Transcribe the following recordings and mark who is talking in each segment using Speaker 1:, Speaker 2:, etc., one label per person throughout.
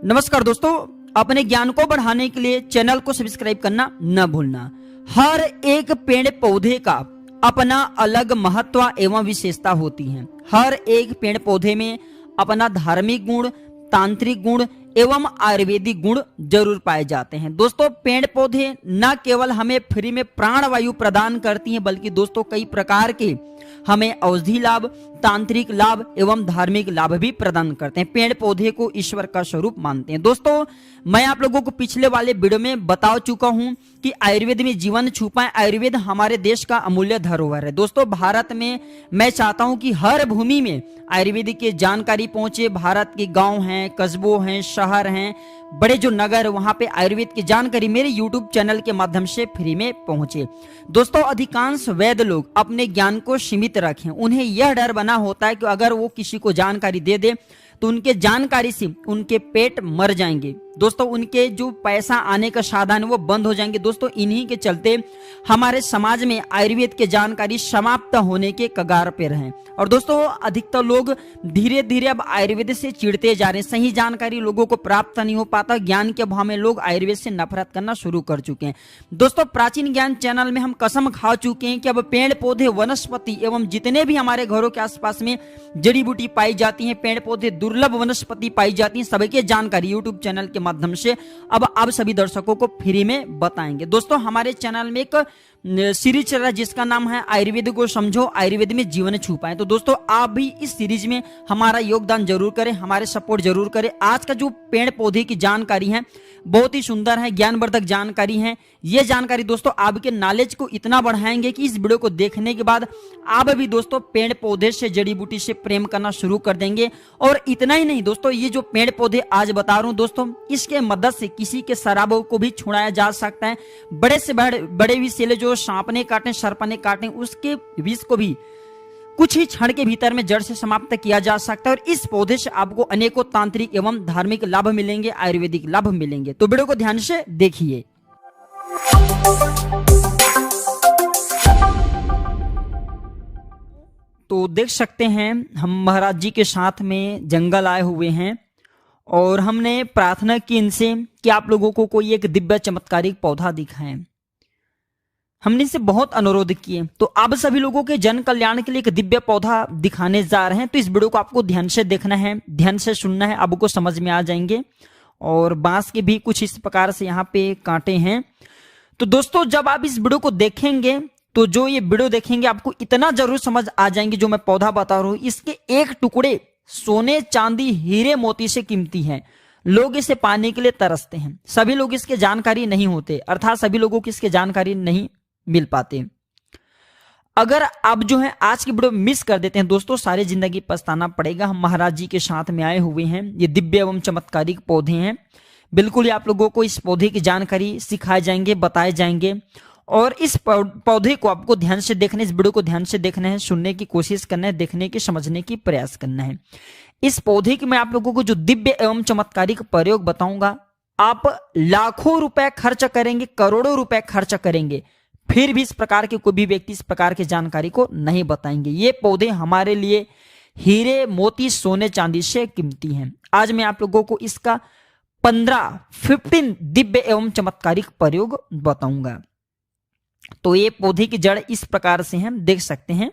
Speaker 1: नमस्कार दोस्तों, अपने ज्ञान को बढ़ाने के लिए चैनल को सब्सक्राइब करना न भूलना। हर एक पेड़ पौधे का अपना अलग महत्व एवं विशेषता होती है। हर एक पेड़ पौधे में अपना धार्मिक गुण, तांत्रिक गुण एवं आयुर्वेदिक गुण जरूर पाए जाते हैं। दोस्तों, पेड़ पौधे न केवल हमें फ्री में प्राण वायु प्रदान करती हैं, बल्कि दोस्तों कई प्रकार के हमें औषधि लाभ, तांत्रिक लाभ एवं धार्मिक लाभ भी प्रदान करते हैं। पेड़ पौधे को ईश्वर का स्वरूप मानते हैं। दोस्तों, मैं आप लोगों को पिछले वाले वीडियो में बता चुका हूं कि आयुर्वेद में जीवन छुपा है। आयुर्वेद हमारे देश का अमूल्य धरोहर है। दोस्तों, भारत में मैं चाहता हूं कि हर भूमि में आयुर्वेद की जानकारी पहुंचे। भारत के गांव हैं, कस्बों हैं, शहर हैं, बड़े जो नगर, वहां पे आयुर्वेद की जानकारी मेरे YouTube चैनल के माध्यम से फ्री में पहुंचे। दोस्तों, अधिकांश वैद्य लोग अपने ज्ञान को सीमित रखें। उन्हें यह डर बना होता है कि अगर वो किसी को जानकारी दे दे तो उनके जानकारी से उनके पेट मर जाएंगे। दोस्तों, उनके जो पैसा आने का साधन है वो बंद हो जाएंगे। दोस्तों, इन्हीं के चलते हमारे समाज में आयुर्वेद की जानकारी समाप्त होने के कगार पर हैं। और दोस्तों, अधिकतर लोग धीरे धीरे अब आयुर्वेद से चिढ़ते जा रहे हैं। सही जानकारी लोगों को प्राप्त नहीं हो पाता। ज्ञान के अभाव में लोग आयुर्वेद से नफरत करना शुरू कर चुके हैं। दोस्तों, प्राचीन ज्ञान चैनल में हम कसम खा चुके हैं कि अब पेड़ पौधे, वनस्पति एवं जितने भी हमारे घरों के आसपास में जड़ी बूटी पाई जाती है, पेड़ पौधे, दुर्लभ वनस्पति पाई जाती है, सभी की जानकारी YouTube चैनल के माध्यम से अब आप सभी दर्शकों को फ्री में बताएंगे। दोस्तों, हमारे चैनल में एक सीरीज चल रहा है जिसका नाम है आयुर्वेद को समझो, आयुर्वेद में जीवन छुपा है। तो दोस्तों, आप भी इस सीरीज में हमारा योगदान जरूर करें, हमारे सपोर्ट जरूर करें। आज का जो पेड़ पौधे की जानकारी है बहुत ही सुंदर है, ज्ञानवर्धक जानकारी है। ये जानकारी दोस्तों आपके नॉलेज को इतना बढ़ाएंगे कि इस वीडियो को देखने के बाद आप भी दोस्तों पेड़ पौधे से, जड़ी बूटी से प्रेम करना शुरू कर देंगे। और इतना ही नहीं दोस्तों, ये जो पेड़ पौधे आज बता रहा हूं दोस्तों, इसके मदद से किसी के शराबों को भी छुड़ाया जा सकता है। बड़े से बड़े विषैले जो सांप ने काटे, सर्प ने काटे, उसके विष को भी कुछ ही क्षण के भीतर में जड़ से समाप्त किया जा सकता है। और इस पौधे से आपको अनेकों तांत्रिक एवं धार्मिक लाभ मिलेंगे, आयुर्वेदिक लाभ मिलेंगे। तो वीडियो को ध्यान से देखिए। तो देख सकते हैं हम महाराज जी के साथ में जंगल आए हुए हैं और हमने प्रार्थना की इनसे कि आप लोगों को कोई एक दिव्य चमत्कारिक पौधा दिखाएं। हमने इनसे बहुत अनुरोध किए। तो आप सभी लोगों के जन कल्याण के लिए एक दिव्य पौधा दिखाने जा रहे हैं। तो इस वीडियो को आपको ध्यान से देखना है, ध्यान से सुनना है, आपको समझ में आ जाएंगे। और बांस के भी कुछ इस प्रकार से यहाँ पे कांटे हैं। तो दोस्तों, जब आप इस वीडियो को देखेंगे तो जो ये वीडियो देखेंगे आपको इतना जरूर समझ आ जाएंगे। जो मैं पौधा बता रहा हूं, इसके एक टुकड़े सोने, चांदी, हीरे, मोती से कीमती हैं। लोग इसे पाने के लिए तरसते हैं। सभी लोग इसके जानकारी नहीं होते, अर्थात सभी लोगों की इसकी जानकारी नहीं मिल पाते। अगर आप जो है आज की वीडियो मिस कर देते हैं दोस्तों, सारी जिंदगी पछताना पड़ेगा। हम महाराज जी के साथ में आए हुए हैं। ये दिव्य एवं चमत्कारिक पौधे हैं। बिल्कुल ही आप लोगों को इस पौधे की जानकारी सिखाए जाएंगे, बताए जाएंगे। और इस पौधे को आपको ध्यान से देखना है, इस वीडियो को ध्यान से देखना है, सुनने की कोशिश करना है, देखने की, समझने की प्रयास करना है। इस पौधे की मैं आप लोगों को जो दिव्य एवं चमत्कारिक प्रयोग बताऊंगा, आप लाखों रुपए खर्च करेंगे, करोड़ों रुपए खर्च करेंगे, फिर भी इस प्रकार के कोई भी व्यक्ति इस प्रकार की जानकारी को नहीं बताएंगे। ये पौधे हमारे लिए हीरे, मोती, सोने, चांदी से कीमती हैं। आज मैं आप लोगों को इसका 15 दिव्य एवं चमत्कारिक प्रयोग बताऊंगा। तो ये पौधे की जड़ इस प्रकार से हैं, देख सकते हैं।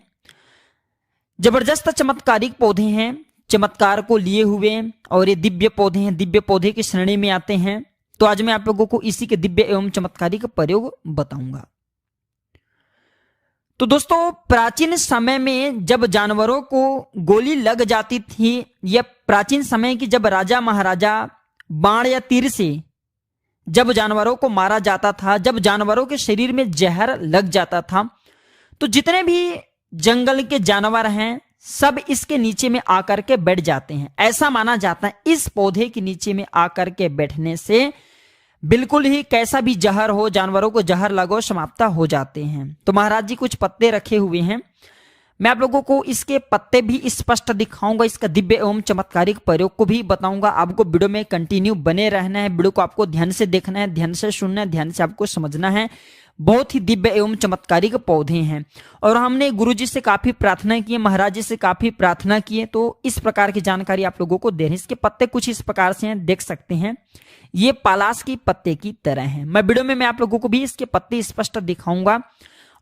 Speaker 1: जबरदस्त चमत्कारिक पौधे हैं, चमत्कार को लिए हुए, और ये दिव्य पौधे हैं, दिव्य पौधे की श्रेणी में आते हैं। तो आज मैं आप लोगों को इसी के दिव्य एवं चमत्कारिक प्रयोग बताऊंगा। तो दोस्तों, प्राचीन समय में जब जानवरों को गोली लग जाती थी, या प्राचीन समय की जब राजा महाराजा बाण या तीर से जब जानवरों को मारा जाता था, जब जानवरों के शरीर में जहर लग जाता था, तो जितने भी जंगल के जानवर हैं सब इसके नीचे में आकर के बैठ जाते हैं। ऐसा माना जाता है इस पौधे के नीचे में आकर के बैठने से बिल्कुल ही कैसा भी जहर हो, जानवरों को जहर लगो, समाप्त हो जाते हैं। तो महाराज जी कुछ पत्ते रखे हुए हैं। मैं आप लोगों को इसके पत्ते भी स्पष्ट दिखाऊंगा, इसका दिव्य एवं चमत्कारिक प्रयोग को भी बताऊंगा। आपको वीडियो में कंटिन्यू बने रहना है, वीडियो को आपको ध्यान से देखना है, ध्यान से सुनना है, ध्यान से आपको समझना है। बहुत ही दिव्य एवं चमत्कारिक पौधे हैं और हमने गुरुजी से काफी प्रार्थना की, महाराज जी से काफी प्रार्थना की है, तो इस प्रकार की जानकारी आप लोगों को दे रहे हैं। इसके पत्ते कुछ इस प्रकार से हैं, देख सकते हैं, ये पलाश की पत्ते की तरह हैं। मैं वीडियो में आप लोगों को भी इसके पत्ते स्पष्ट दिखाऊंगा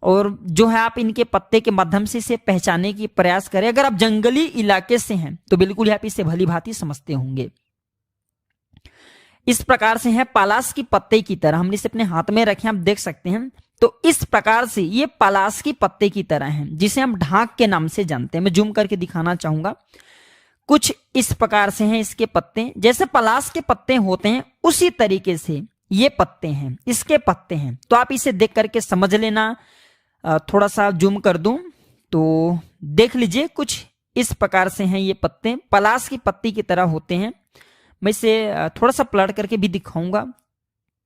Speaker 1: और जो है आप इनके पत्ते के माध्यम से इसे पहचानने की प्रयास करें। अगर आप जंगली इलाके से हैं तो बिल्कुल आप इसे भली भांति समझते होंगे। इस प्रकार से है पलाश की पत्ते की तरह, हमने इसे अपने हाथ में रखे, आप देख सकते हैं। तो इस प्रकार से ये पलाश की पत्ते की तरह है, जिसे हम ढाक के नाम से जानते हैं। मैं जूम करके दिखाना चाहूंगा। कुछ इस प्रकार से हैं इसके पत्ते, जैसे पलाश के पत्ते होते हैं उसी तरीके से ये पत्ते हैं, इसके पत्ते हैं। तो आप इसे देख करके समझ लेना। थोड़ा सा जूम कर दूं तो देख लीजिए, कुछ इस प्रकार से हैं ये पत्ते, पलाश की पत्ती की तरह होते हैं। मैं इसे थोड़ा सा पलट करके भी दिखाऊंगा,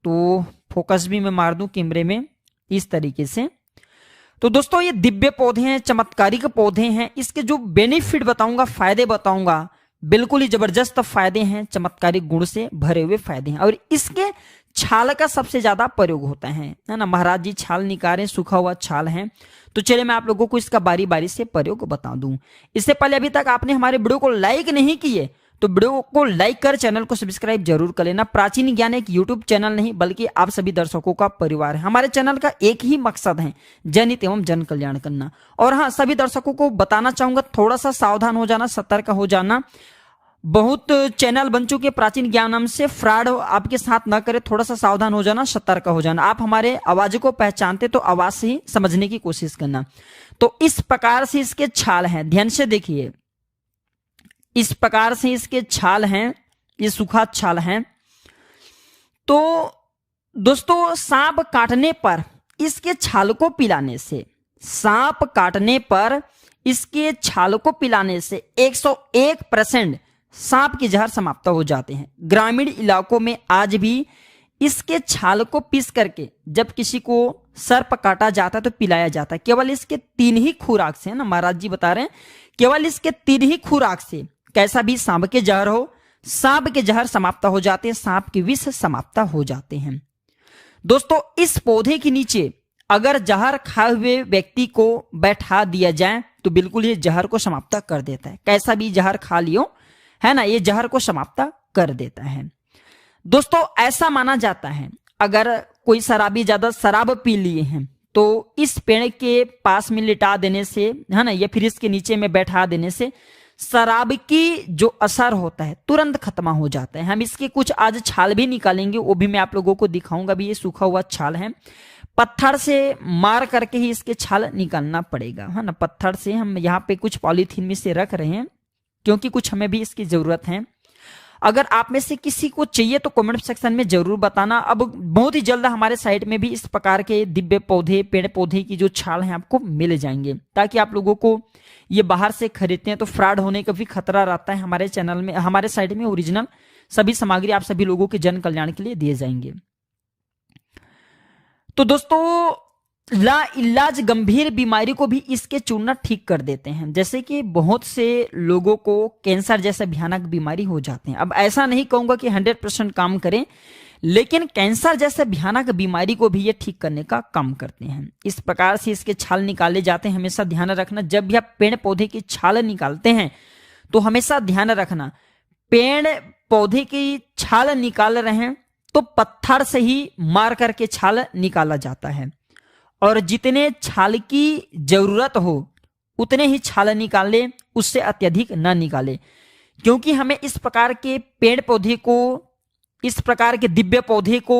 Speaker 1: तो फोकस भी मैं मार दूं कैमरे में इस तरीके से। तो दोस्तों ये दिव्य पौधे हैं, चमत्कारिक पौधे हैं। इसके जो बेनिफिट बताऊंगा, फायदे बताऊंगा, बिल्कुल ही जबरदस्त फायदे हैं, चमत्कारिक गुण से भरे हुए फायदे हैं। और इसके छाल का सबसे ज्यादा प्रयोग होता है ना। महाराज जी छाल निकालें, सूखा हुआ छाल है। तो चलिए मैं आप लोगों को इसका बारी बारी से प्रयोग बता दूं। इससे पहले अभी तक आपने हमारे वीडियो को लाइक नहीं किए तो वीडियो को लाइक कर चैनल को सब्सक्राइब जरूर कर लेना। प्राचीन ज्ञान एक यूट्यूब चैनल नहीं बल्कि आप सभी दर्शकों का परिवार है। हमारे चैनल का एक ही मकसद है, जनहित एवं जन कल्याण करना। और हाँ, सभी दर्शकों को बताना चाहूंगा, थोड़ा सा सावधान हो जाना, सतर्क हो जाना। बहुत चैनल बन चुके प्राचीन ज्ञान नाम से, फ्रॉड आपके साथ ना करे, थोड़ा सा सावधान हो जाना, सतर्क हो जाना। आप हमारे आवाज को पहचानते तो आवाज से ही समझने की कोशिश करना। तो इस प्रकार से इसके छाल हैं, ध्यान से देखिए, इस प्रकार से इसके छाल हैं, ये सूखा छाल हैं। तो दोस्तों सांप काटने पर इसके छाल को पिलाने से, सांप काटने पर इसके छाल को पिलाने से 101% सांप के जहर समाप्त हो जाते हैं। ग्रामीण इलाकों में आज भी इसके छाल को पीस करके जब किसी को सर्प काटा जाता है तो पिलाया जाता है। केवल इसके 3 ही खुराक से, है ना, महाराज जी बता रहे हैं, केवल इसके 3 ही खुराक से कैसा भी सांप के जहर हो, सांप के जहर समाप्त हो जाते हैं, सांप के विष समाप्त हो जाते हैं। दोस्तों इस पौधे के नीचे अगर जहर खाए हुए व्यक्ति को बैठा दिया जाए तो बिल्कुल ये जहर को समाप्त कर देता है। कैसा भी जहर खा लियो, है ना, ये जहर को समाप्त कर देता है। दोस्तों ऐसा माना जाता है अगर कोई शराबी ज्यादा शराब पी लिए हैं तो इस पेड़ के पास में लिटा देने से, है ना, या फिर इसके नीचे में बैठा देने से शराब की जो असर होता है तुरंत खत्म हो जाता है। हम इसके कुछ आज छाल भी निकालेंगे, वो भी मैं आप लोगों को दिखाऊंगा। भी ये सूखा हुआ छाल है, पत्थर से मार करके ही इसके छाल निकालना पड़ेगा, है ना। पत्थर से हम यहाँ पे कुछ पॉलीथीन में से रख रहे हैं क्योंकि कुछ हमें भी इसकी जरूरत है। अगर आप में से किसी को चाहिए तो कमेंट सेक्शन में जरूर बताना। अब बहुत ही जल्द हमारे साइट में भी इस प्रकार के दिव्य पौधे, पेड़ पौधे की जो छाल हैं आपको मिल जाएंगे, ताकि आप लोगों को ये बाहर से खरीदते हैं तो फ्रॉड होने का भी खतरा रहता है। हमारे चैनल में, हमारे साइट में ओरिजिनल सभी सामग्री आप सभी लोगों के जन कल्याण के लिए दिए जाएंगे। तो दोस्तों लाइलाज गंभीर बीमारी को भी इसके चूर्ण ठीक कर देते हैं। जैसे कि बहुत से लोगों को कैंसर जैसे भयानक बीमारी हो जाते हैं। अब ऐसा नहीं कहूंगा कि 100% काम करें, लेकिन कैंसर जैसे भयानक बीमारी को भी ये ठीक करने का काम करते हैं। इस प्रकार से इसके छाल निकाले जाते हैं। हमेशा ध्यान रखना, जब भी आप पेड़ पौधे की छाल निकालते हैं तो हमेशा ध्यान रखना, पेड़ पौधे की छाल निकाल रहे हैं तो पत्थर से ही मार करके छाल निकाला जाता है, और जितने छाल की जरूरत हो उतने ही छाल निकाले, उससे अत्यधिक न निकाले। क्योंकि हमें इस प्रकार के पेड़ पौधे को, इस प्रकार के दिव्य पौधे को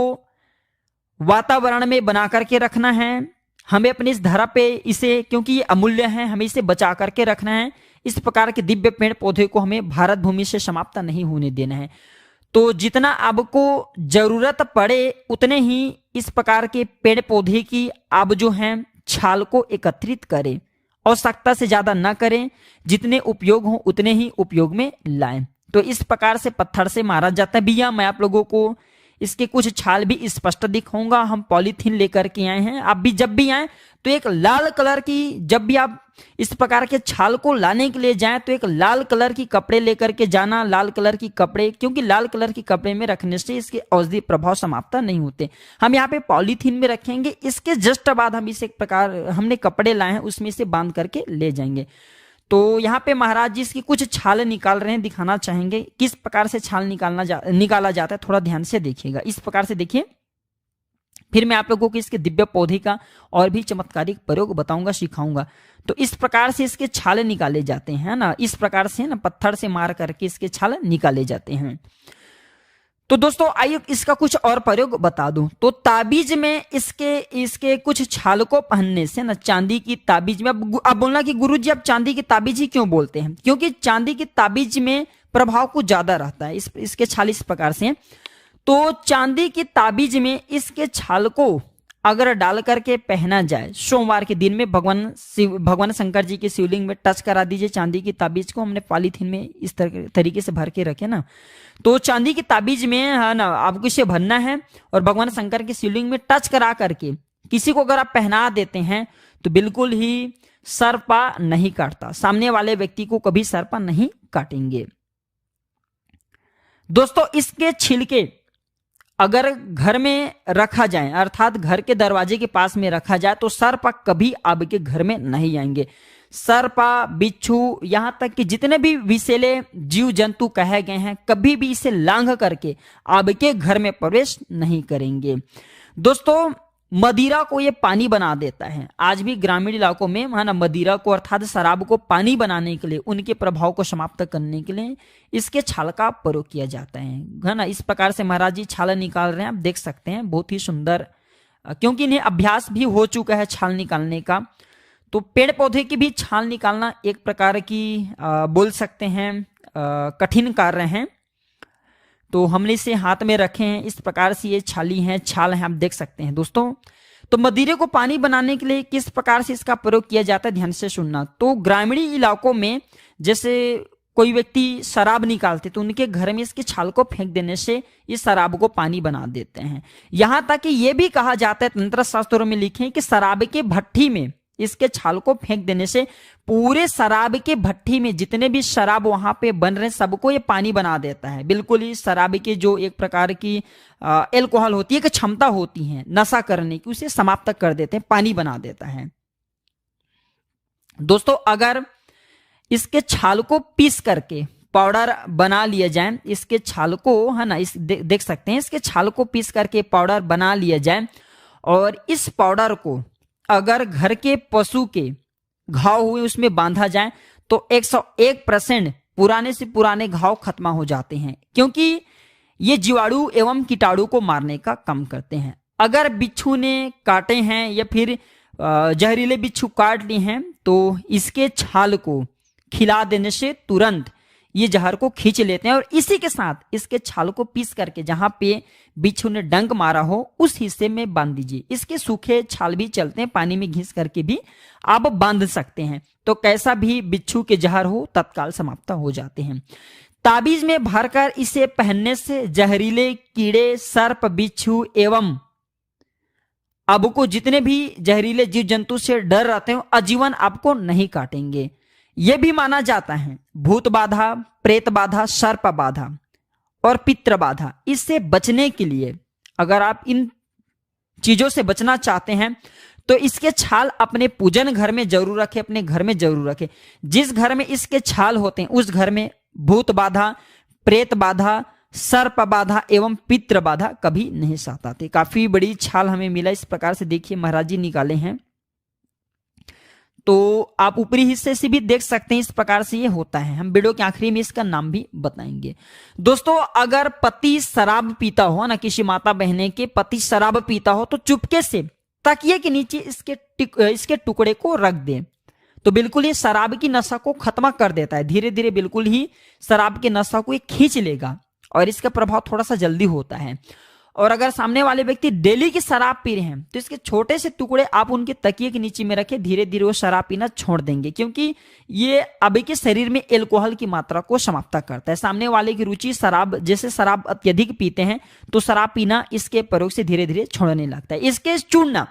Speaker 1: वातावरण में बना करके रखना है। हमें अपनी इस धरा पे इसे, क्योंकि ये अमूल्य है, हमें इसे बचा करके रखना है। इस प्रकार के दिव्य पेड़ पौधे को हमें भारत भूमि से समाप्त नहीं होने देना है। तो जितना आपको जरूरत पड़े उतने ही इस प्रकार के पेड़ पौधे की आप जो हैं छाल को एकत्रित करें, आवश्यकता से ज्यादा ना करें, जितने उपयोग हो उतने ही उपयोग में लाएं। तो इस प्रकार से पत्थर से मारा जाता है। भैया मैं आप लोगों को इसके कुछ छाल भी स्पष्ट दिखाऊंगा। हम पॉलीथीन लेकर के आए हैं, आप भी जब भी आए तो एक लाल कलर की, जब भी आप इस प्रकार के छाल को लाने के लिए जाएं तो एक लाल कलर की कपड़े लेकर के जाना, लाल कलर की कपड़े, क्योंकि लाल कलर की कपड़े में रखने से इसके औषधि प्रभाव समाप्त नहीं होते। हम यहाँ पे पॉलीथीन में रखेंगे, इसके जस्ट बाद हम इसे एक प्रकार हमने कपड़े लाए हैं उसमें से बांध करके ले जाएंगे। तो यहाँ पे महाराज जी इसकी कुछ छाल निकाल रहे हैं, दिखाना चाहेंगे किस प्रकार से छाल निकाला जाता है, थोड़ा ध्यान से देखिएगा। इस प्रकार से देखिए, फिर मैं आप लोगों को इसके दिव्य पौधे का और भी चमत्कारिक प्रयोग बताऊंगा, सिखाऊंगा। तो इस प्रकार से इसके छाले निकाले जाते हैं ना, इस प्रकार से ना पत्थर से मार करके इसके छाले निकाले जाते हैं। तो दोस्तों आइए इसका कुछ और प्रयोग बता दूं। तो ताबीज में इसके कुछ छाल को पहनने से ना, चांदी की ताबीज में, अब बोलना कि गुरुजी आप चांदी की ताबीज ही क्यों बोलते हैं, क्योंकि चांदी की ताबीज में प्रभाव कुछ ज्यादा रहता है। इसके छाल इस प्रकार से, तो चांदी की ताबीज में इसके छाल को अगर डाल करके पहना जाए, सोमवार के दिन में भगवान शंकर जी के शिवलिंग में टच करा दीजिए चांदी की ताबीज को। हमने पॉलीथीन में इस तरीके से भर के रखे ना, तो चांदी की ताबीज में है ना आपको इसे भरना है और भगवान शंकर के शिवलिंग में टच करा करके किसी को अगर आप पहना देते हैं तो बिल्कुल ही सर्पा नहीं काटता, सामने वाले व्यक्ति को कभी सर्पा नहीं काटेंगे। दोस्तों इसके छिलके अगर घर में रखा जाए, अर्थात घर के दरवाजे के पास में रखा जाए, तो सर्प कभी आपके घर में नहीं आएंगे। सर्प, बिच्छू, यहां तक कि जितने भी विषैले जीव जंतु कहे गए हैं, कभी भी इसे लांघ करके आपके घर में प्रवेश नहीं करेंगे। दोस्तों मदिरा को ये पानी बना देता है। आज भी ग्रामीण इलाकों में है ना, मदिरा को अर्थात शराब को पानी बनाने के लिए, उनके प्रभाव को समाप्त करने के लिए इसके छाल का प्रयोग किया जाता है ना। इस प्रकार से महाराज जी छाल निकाल रहे हैं, आप देख सकते हैं, बहुत ही सुंदर, क्योंकि इन्हें अभ्यास भी हो चुका है छाल निकालने का। तो पेड़ पौधे की भी छाल निकालना एक प्रकार की बोल सकते हैं कठिन कार्य है। तो हमने इसे हाथ में रखे हैं, इस प्रकार से ये छाल है, आप देख सकते हैं दोस्तों। तो मदिरे को पानी बनाने के लिए किस प्रकार से इसका प्रयोग किया जाता है, ध्यान से सुनना। तो ग्रामीण इलाकों में जैसे कोई व्यक्ति शराब निकालते तो उनके घर में इसके छाल को फेंक देने से इस शराब को पानी बना देते हैं। यहां तक कि यह भी कहा जाता है, तंत्र शास्त्रों में लिखे हैं कि शराब के भट्टी में इसके छाल को फेंक देने से पूरे शराब के भट्टी में जितने भी शराब वहां पे बन रहे हैं सबको ये पानी बना देता है। बिल्कुल ही शराब के जो एक प्रकार की एल्कोहल होती है, एक क्षमता होती है नशा करने की, उसे समाप्त कर देते हैं, पानी बना देता है। दोस्तों अगर इसके छाल को पीस करके पाउडर बना लिया जाए, इसके छाल को है ना, देख सकते हैं, इसके छाल को पीस करके पाउडर बना लिया जाए और इस पाउडर को अगर घर के पशु के घाव हुए उसमें बांधा जाए तो 101% पुराने से पुराने घाव खत्म हो जाते हैं, क्योंकि ये जीवाणु एवं कीटाणु को मारने का काम करते हैं। अगर बिच्छू ने काटे हैं या फिर जहरीले बिच्छू काट लिए हैं तो इसके छाल को खिला देने से तुरंत ये जहर को खींच लेते हैं और इसी के साथ इसके छाल को पीस करके जहां पे बिच्छू ने डंक मारा हो उस हिस्से में बांध दीजिए। इसके सूखे छाल भी चलते हैं, पानी में घिस करके भी आप बांध सकते हैं, तो कैसा भी बिच्छू के जहर हो तत्काल समाप्त हो जाते हैं। ताबीज में भरकर इसे पहनने से जहरीले कीड़े, सर्प, बिच्छू एवं आपको जितने भी जहरीले जीव जंतु से डर रहते हो आजीवन आपको नहीं काटेंगे। यह भी माना जाता है भूत बाधा, प्रेत बाधा, सर्प बाधा और पितृ बाधा, इससे बचने के लिए अगर आप इन चीजों से बचना चाहते हैं तो इसके छाल अपने पूजन घर में जरूर रखें, अपने घर में जरूर रखें। जिस घर में इसके छाल होते हैं उस घर में भूत बाधा, प्रेत बाधा, सर्प बाधा एवं पितृ बाधा कभी नहीं साथ आते। काफी बड़ी छाल हमें मिला, इस प्रकार से देखिए महाराज जी निकाले हैं, तो आप ऊपरी हिस्से से भी देख सकते हैं इस प्रकार से ये होता है। हम वीडियो के आखिरी में इसका नाम भी बताएंगे। दोस्तों अगर पति शराब पीता हो ना, किसी माता बहने के पति शराब पीता हो तो चुपके से तकिए के नीचे इसके टुकड़े को रख दें, तो बिल्कुल ये शराब की नशा को खत्म कर देता है। धीरे धीरे बिल्कुल ही शराब के नशा को ये खींच लेगा और इसका प्रभाव थोड़ा सा जल्दी होता है। और अगर सामने वाले व्यक्ति डेली की शराब पी रहे हैं तो इसके छोटे से टुकड़े आप उनके तकिए के नीचे में रखें, धीरे धीरे वो शराब पीना छोड़ देंगे, क्योंकि ये अभी के शरीर में एल्कोहल की मात्रा को समाप्त करता है। सामने वाले की रुचि शराब, जैसे शराब अत्यधिक पीते हैं तो शराब पीना इसके प्रयोग से धीरे धीरे छोड़ने लगता है। इसके चूर्ण,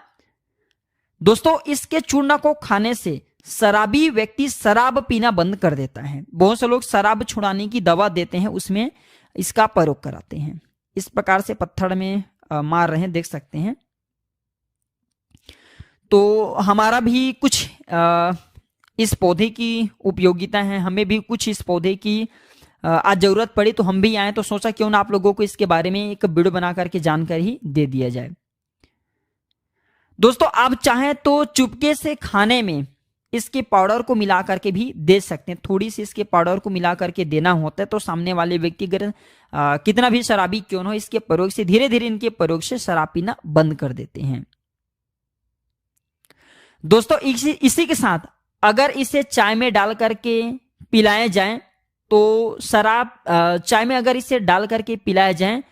Speaker 1: दोस्तों इसके चूर्ण को खाने से शराबी व्यक्ति शराब पीना बंद कर देता है। बहुत से लोग शराब छुड़ाने की दवा देते हैं, उसमें इसका प्रयोग कराते हैं। इस प्रकार से पत्थर में मार रहे हैं, देख सकते हैं। तो हमारा भी कुछ इस पौधे की उपयोगिता है, हमें भी कुछ इस पौधे की आज जरूरत पड़ी तो हम भी आए, तो सोचा क्यों ना आप लोगों को इसके बारे में एक वीडियो बना करके जानकारी दे दिया जाए। दोस्तों आप चाहें तो चुपके से खाने में इसके पाउडर को मिला करके भी दे सकते हैं। थोड़ी सी इसके पाउडर को मिला करके देना होता है तो सामने वाले व्यक्ति अगर कितना भी शराबी क्यों न हो, इसके प्रयोग से धीरे धीरे इनके प्रयोग से शराब पीना बंद कर देते हैं। दोस्तों इसी के साथ अगर इसे चाय में डाल करके पिलाए जाए तो शराब, चाय में अगर इसे डाल करके पिलाया जाए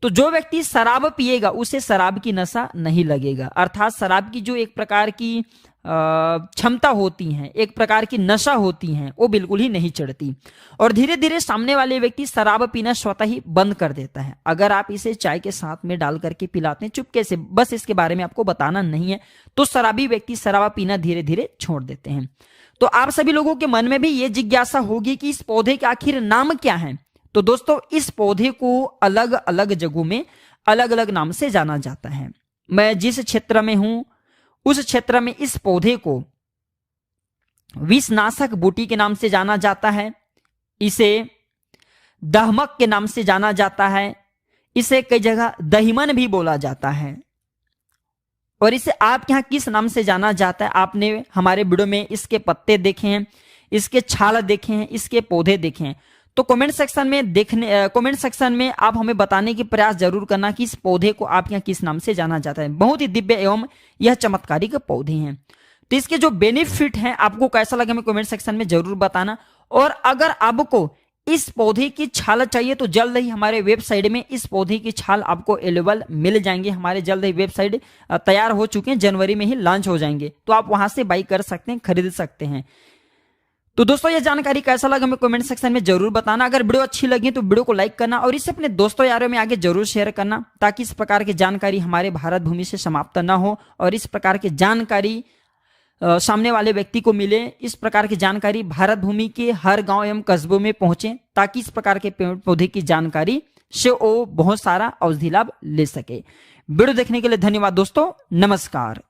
Speaker 1: तो जो व्यक्ति शराब पिएगा उसे शराब की नशा नहीं लगेगा। अर्थात शराब की जो एक प्रकार की क्षमता होती है, एक प्रकार की नशा होती है, वो बिल्कुल ही नहीं चढ़ती और धीरे धीरे सामने वाले व्यक्ति शराब पीना स्वतः ही बंद कर देता है। अगर आप इसे चाय के साथ में डाल करके पिलाते हैं चुपके से, बस इसके बारे में आपको बताना नहीं है, तो शराबी व्यक्ति शराब पीना धीरे धीरे छोड़ देते हैं। तो आप सभी लोगों के मन में भी ये जिज्ञासा होगी कि इस पौधे के आखिर नाम क्या है। तो दोस्तों इस पौधे को अलग अलग जगहों में अलग अलग नाम से जाना जाता है। मैं जिस क्षेत्र में हूं उस क्षेत्र में इस पौधे को विषनाशक बूटी के नाम से जाना जाता है, इसे दहमक के नाम से जाना जाता है, इसे कई जगह दहीमन भी बोला जाता है। और इसे आपके यहाँ किस नाम से जाना जाता है, आपने हमारे वीडियो में इसके पत्ते देखे हैं, इसके छाल देखे हैं, इसके पौधे देखे हैं, तो कमेंट सेक्शन में आप हमें बताने की प्रयास जरूर करना कि इस पौधे को आप यहाँ किस नाम से जाना जाता है। बहुत ही दिव्य एवं यह चमत्कारिक पौधे हैं। तो इसके जो बेनिफिट हैं आपको कैसा लगे हमें कमेंट सेक्शन में जरूर बताना। और अगर आपको इस पौधे की छाल चाहिए तो जल्द ही हमारे वेबसाइट में इस पौधे की छाल आपको अवेलेबल मिल जाएंगे। हमारे जल्द ही वेबसाइट तैयार हो चुके हैं, जनवरी में ही लॉन्च हो जाएंगे, तो आप वहां से बाई कर सकते हैं, खरीद सकते हैं। तो दोस्तों यह जानकारी कैसा लगा हमें कमेंट सेक्शन में जरूर बताना। अगर वीडियो अच्छी लगी तो वीडियो को लाइक करना और इसे अपने दोस्तों यारों में आगे जरूर शेयर करना, ताकि इस प्रकार की जानकारी हमारे भारत भूमि से समाप्त ना हो और इस प्रकार की जानकारी सामने वाले व्यक्ति को मिले। इस प्रकार की जानकारी भारत भूमि के हर गांव एवं कस्बों में पहुंचे, ताकि इस प्रकार के पेड़ पौधे की जानकारी से वो बहुत सारा औषधि लाभ ले सके। वीडियो देखने के लिए धन्यवाद दोस्तों, नमस्कार।